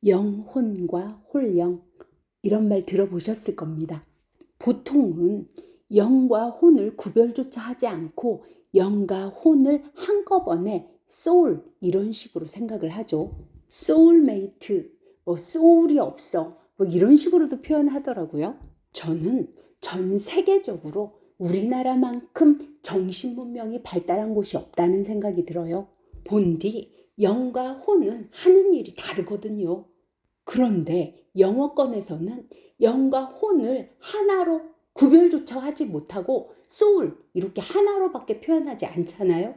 영혼과 홀영, 이런 말 들어보셨을 겁니다. 보통은 영과 혼을 구별조차 하지 않고 영과 혼을 한꺼번에 소울, 이런 식으로 생각을 하죠. 소울메이트, 소울이 없어, 이런 식으로도 표현하더라고요. 저는 전 세계적으로 우리나라만큼 정신문명이 발달한 곳이 없다는 생각이 들어요. 본디 영과 혼은 하는 일이 다르거든요. 그런데 영어권에서는 영과 혼을 하나로 구별조차 하지 못하고 소울, 이렇게 하나로밖에 표현하지 않잖아요.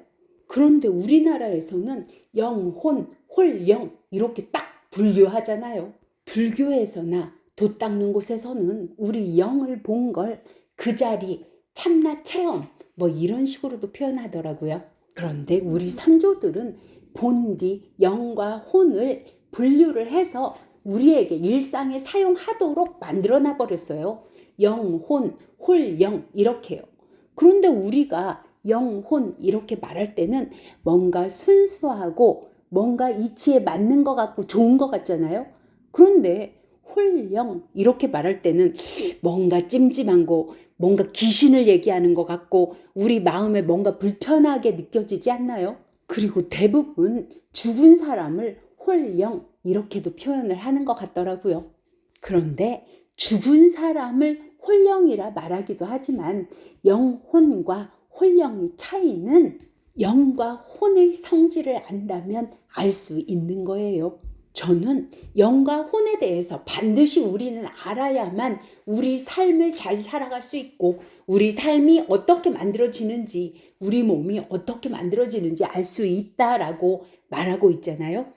그런데 우리나라에서는 영, 혼, 홀, 영 이렇게 딱 분류하잖아요. 불교에서나 돛 닦는 곳에서는 우리 영을 본 걸 그 자리, 참나 체험 이런 식으로도 표현하더라고요. 그런데 우리 선조들은 본디 영과 혼을 분류를 해서 우리에게 일상에 사용하도록 만들어놔 버렸어요. 영, 혼, 홀, 영 이렇게요. 그런데 우리가 영, 혼 이렇게 말할 때는 뭔가 순수하고 뭔가 이치에 맞는 것 같고 좋은 것 같잖아요. 그런데 홀, 영 이렇게 말할 때는 뭔가 찜찜한 거, 뭔가 귀신을 얘기하는 것 같고 우리 마음에 뭔가 불편하게 느껴지지 않나요? 그리고 대부분 죽은 사람을 홀영 이렇게도 표현을 하는 것 같더라고요. 그런데 죽은 사람을 홀영이라 말하기도 하지만 영혼과 홀영의 차이는 영과 혼의 성질을 안다면 알 수 있는 거예요. 저는 영과 혼에 대해서 반드시 우리는 알아야만 우리 삶을 잘 살아갈 수 있고 우리 삶이 어떻게 만들어지는지 우리 몸이 어떻게 만들어지는지 알 수 있다라고 말하고 있잖아요.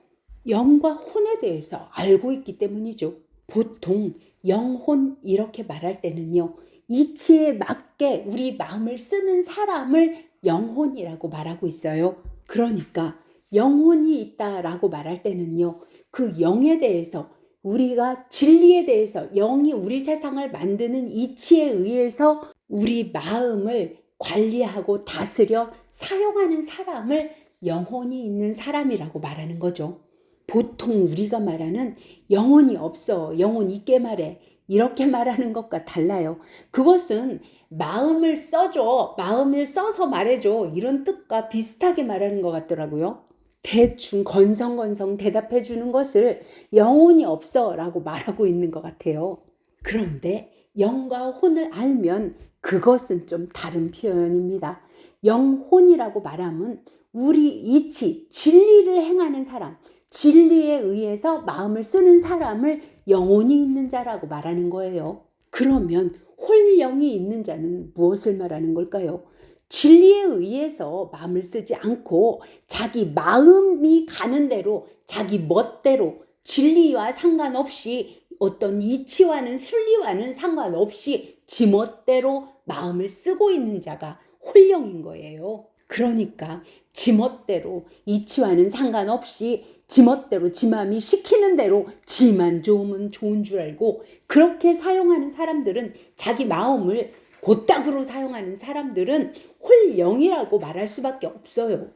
영과 혼에 대해서 알고 있기 때문이죠. 보통 영혼 이렇게 말할 때는요. 이치에 맞게 우리 마음을 쓰는 사람을 영혼이라고 말하고 있어요. 그러니까 영혼이 있다라고 말할 때는요. 그 영에 대해서 우리가 진리에 대해서 영이 우리 세상을 만드는 이치에 의해서 우리 마음을 관리하고 다스려 사용하는 사람을 영혼이 있는 사람이라고 말하는 거죠. 보통 우리가 말하는 영혼이 없어, 영혼 있게 말해 이렇게 말하는 것과 달라요. 그것은 마음을 써줘, 마음을 써서 말해줘 이런 뜻과 비슷하게 말하는 것 같더라고요. 대충 건성건성 대답해 주는 것을 영혼이 없어 라고 말하고 있는 것 같아요. 그런데 영과 혼을 알면 그것은 좀 다른 표현입니다. 영혼이라고 말하면 우리 이치, 진리를 행하는 사람, 진리에 의해서 마음을 쓰는 사람을 영혼이 있는 자라고 말하는 거예요. 그러면 홀영이 있는 자는 무엇을 말하는 걸까요? 진리에 의해서 마음을 쓰지 않고 자기 마음이 가는 대로 자기 멋대로 진리와 상관없이 어떤 이치와는 순리와는 상관없이 지멋대로 마음을 쓰고 있는 자가 홀영인 거예요. 그러니까 지멋대로 이치와는 상관없이 지멋대로 지 마음이 시키는 대로 지만 좋으면 좋은 줄 알고 그렇게 사용하는 사람들은 자기 마음을 곧닥으로 사용하는 사람들은 홀영이라고 말할 수밖에 없어요.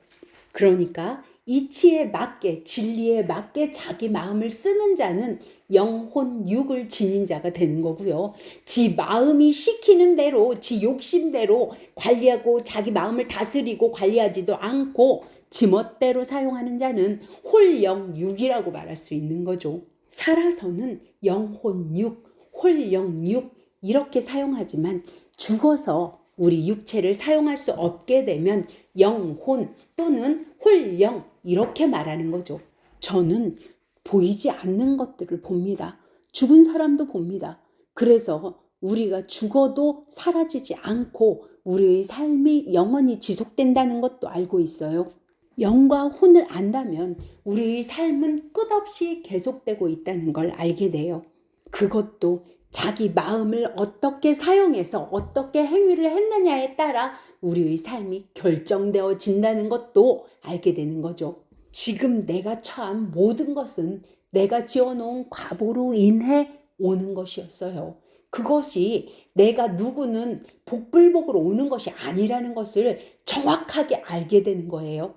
그러니까 이치에 맞게 진리에 맞게 자기 마음을 쓰는 자는 영혼 육을 지닌 자가 되는 거고요. 지 마음이 시키는 대로 지 욕심대로 관리하고 자기 마음을 다스리고 관리하지도 않고 지멋대로 사용하는 자는 홀영 육이라고 말할 수 있는 거죠. 살아서는 영혼 육, 홀영 육 이렇게 사용하지만 죽어서 우리 육체를 사용할 수 없게 되면 영혼 또는 홀영 이렇게 말하는 거죠. 저는 보이지 않는 것들을 봅니다. 죽은 사람도 봅니다. 그래서 우리가 죽어도 사라지지 않고 우리의 삶이 영원히 지속된다는 것도 알고 있어요. 영과 혼을 안다면 우리의 삶은 끝없이 계속되고 있다는 걸 알게 돼요. 그것도 자기 마음을 어떻게 사용해서 어떻게 행위를 했느냐에 따라 우리의 삶이 결정되어진다는 것도 알게 되는 거죠. 지금 내가 처한 모든 것은 내가 지어놓은 과보로 인해 오는 것이었어요. 그것이 내가 누구는 복불복으로 오는 것이 아니라는 것을 정확하게 알게 되는 거예요.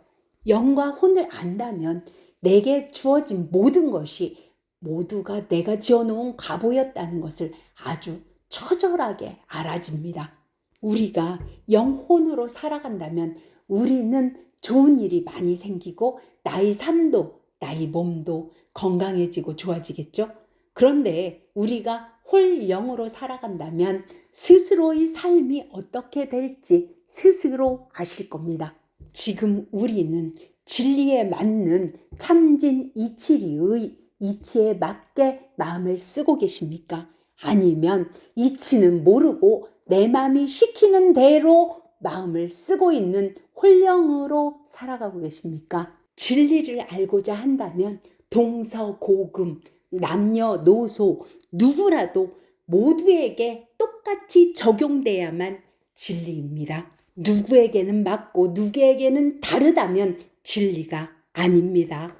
영과 혼을 안다면 내게 주어진 모든 것이 모두가 내가 지어놓은 과보였다는 것을 아주 처절하게 알아집니다. 우리가 영혼으로 살아간다면 우리는 좋은 일이 많이 생기고 나의 삶도 나의 몸도 건강해지고 좋아지겠죠? 그런데 우리가 홀 영으로 살아간다면 스스로의 삶이 어떻게 될지 스스로 아실 겁니다. 지금 우리는 진리에 맞는 참진 이치리의 이치에 맞게 마음을 쓰고 계십니까? 아니면 이치는 모르고 내 마음이 시키는 대로 마음을 쓰고 있는 홀영으로 살아가고 계십니까? 진리를 알고자 한다면 동서고금, 남녀노소 누구라도 모두에게 똑같이 적용돼야만 진리입니다. 누구에게는 맞고 누구에게는 다르다면 진리가 아닙니다.